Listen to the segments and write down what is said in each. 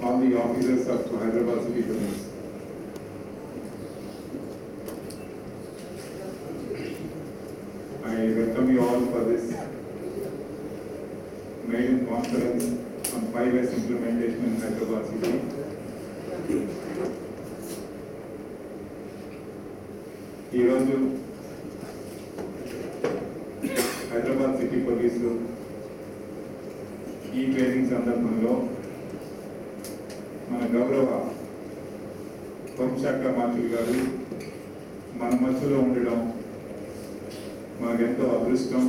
all the officers of Hyderabad City Police. I welcome you all for this maiden conference on 5S implementation in Hyderabad City. ఈరోజు Hyderabad city police ఈ training సందర్భంలో మన గౌరవ హోంశాఖ మంత్రి గారు మన మధ్యలో ఉండడం మనకెంతో అదృష్టం.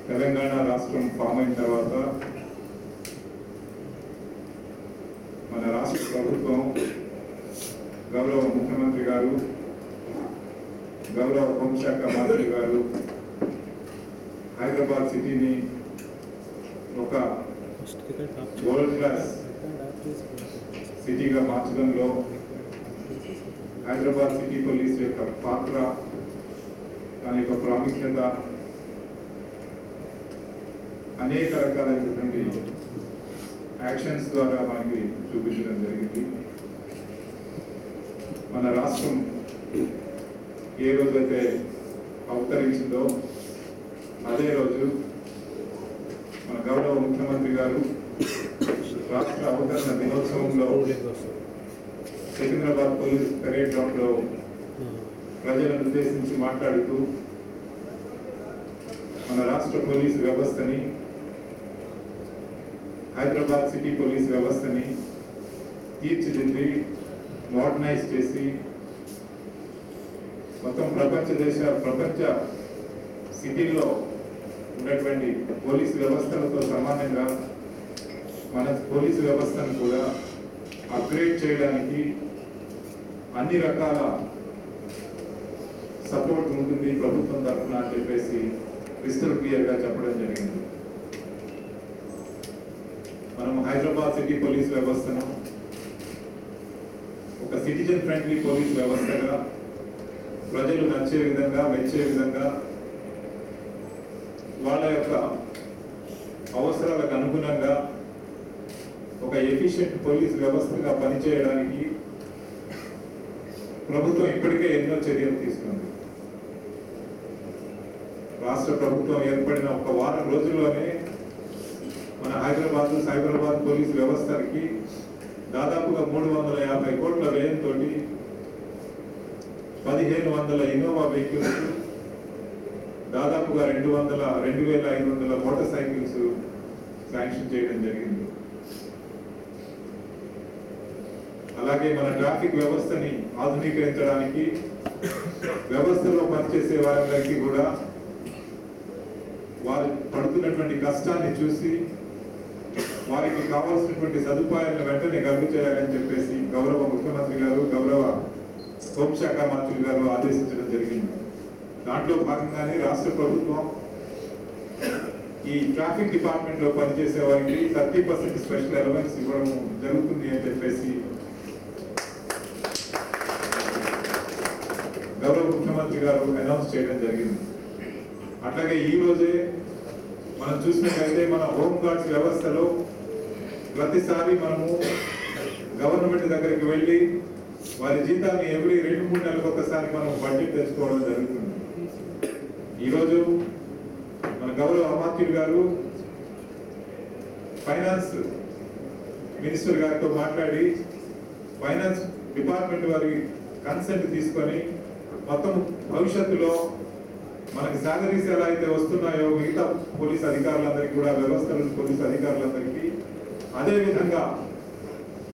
తెలంగాణ రాష్ట్రం ఫామ్ అయిన తర్వాత మన రాష్ట్ర ప్రభుత్వం గౌరవ ముఖ్యమంత్రి గారు, గౌరవ హోంశాఖ మంత్రి గారు హైదరాబాద్ సిటీని ఒక వరల్డ్ క్లాస్ సిటీగా మార్చడంలో హైదరాబాద్ సిటీ పోలీస్ యొక్క పాత్ర, దాని యొక్క ప్రాముఖ్యత అనేక రకాలైనటువంటి యాక్షన్స్ ద్వారా మనకి చూపించడం జరిగింది. మన రాష్ట్రం ఏ రోజైతే అవతరించిందో అదే రోజు మన గౌరవ ముఖ్యమంత్రి గారు రాష్ట్ర అవతరణ దినోత్సవంలో సికింద్రాబాద్ పోలీస్ పెరేడ్ గ్రౌండ్ లో ప్రజలను ఉద్దేశించి మాట్లాడుతూ మన రాష్ట్ర పోలీసు వ్యవస్థని, హైదరాబాద్ సిటీ పోలీస్ వ్యవస్థని తీర్చిదిద్ది మోడర్నైజ్ చేసి మొత్తం ప్రపంచ సిటీల్లో ఉన్నటువంటి పోలీసు వ్యవస్థలతో సమానంగా మన పోలీసు వ్యవస్థను కూడా అప్గ్రేడ్ చేయడానికి అన్ని రకాల సపోర్ట్ ఉంటుంది ప్రభుత్వం తరఫున అని చెప్పేసి క్రిస్టల్ క్లియర్గా చెప్పడం జరిగింది. మనం హైదరాబాద్ సిటీ పోలీస్ వ్యవస్థను ఒక సిటిజన్ ఫ్రెండ్లీ పోలీస్ వ్యవస్థగా, ప్రజలు నచ్చే విధంగా, మెచ్చే విధంగా, వాళ్ళ యొక్క అవసరాలకు అనుగుణంగా ఒక ఎఫిషియెంట్ పోలీస్ వ్యవస్థగా పనిచేయడానికి ప్రభుత్వం ఇప్పటికే ఎన్నో చర్యలు తీసుకుంది. రాష్ట్ర ప్రభుత్వం ఏర్పడిన ఒక వారం రోజుల్లోనే మన హైదరాబాద్ సైబరాబాద్ పోలీస్ వ్యవస్థకి దాదాపుగా 350 కోట్ల వ్యయంతో 1500 ఇన్నోవా వెహికల్స్, దాదాపుగా 2500 మోటార్ సైకిల్స్ శాంక్షన్ చేయడం జరిగింది. అలాగే మన ట్రాఫిక్ వ్యవస్థని ఆధునీకరించడానికి వ్యవస్థలో పనిచేసే వారందరికీ కూడా వారు పడుతున్నటువంటి కష్టాన్ని చూసి వారికి కావాల్సినటువంటి సదుపాయాలను వెంటనే కలుగు చేయాలని చెప్పేసి గౌరవ ముఖ్యమంత్రి గారు, గౌరవ హోంశాఖ మంత్రి గారు ఆదేశించడం జరిగింది. దాంట్లో భాగంగానే రాష్ట్ర ప్రభుత్వం ఈ ట్రాఫిక్ డిపార్ట్మెంట్ లో పనిచేసే వారికి 30% స్పెషల్ అలవెన్స్ ఇవ్వడం జరుగుతుంది అని చెప్పేసి గౌరవ ముఖ్యమంత్రి గారు అనౌన్స్ చేయడం జరిగింది. అట్లాగే ఈ రోజే మనం చూసినట్లయితే మన హోమ్ గార్డ్స్ వ్యవస్థలో ప్రతిసారి మనము గవర్నమెంట్ దగ్గరికి వెళ్ళి వారి జీతాన్ని ఎవ్రీ 2-3 నెలలకు ఒకసారి మనం బడ్జెట్ తెచ్చుకోవడం జరుగుతుంది. ఈరోజు మన గౌరవ అమాత్యులు గారు ఫైనాన్స్ మినిస్టర్ గారితో మాట్లాడి ఫైనాన్స్ డిపార్ట్మెంట్ వారి కన్సెంట్ తీసుకొని మొత్తం భవిష్యత్తులో మనకి శాలరీస్ ఎలా అయితే వస్తున్నాయో మిగతా పోలీస్ అధికారులందరికీ కూడా, వ్యవస్థల పోలీస్ అధికారులందరికీ అదే విధంగా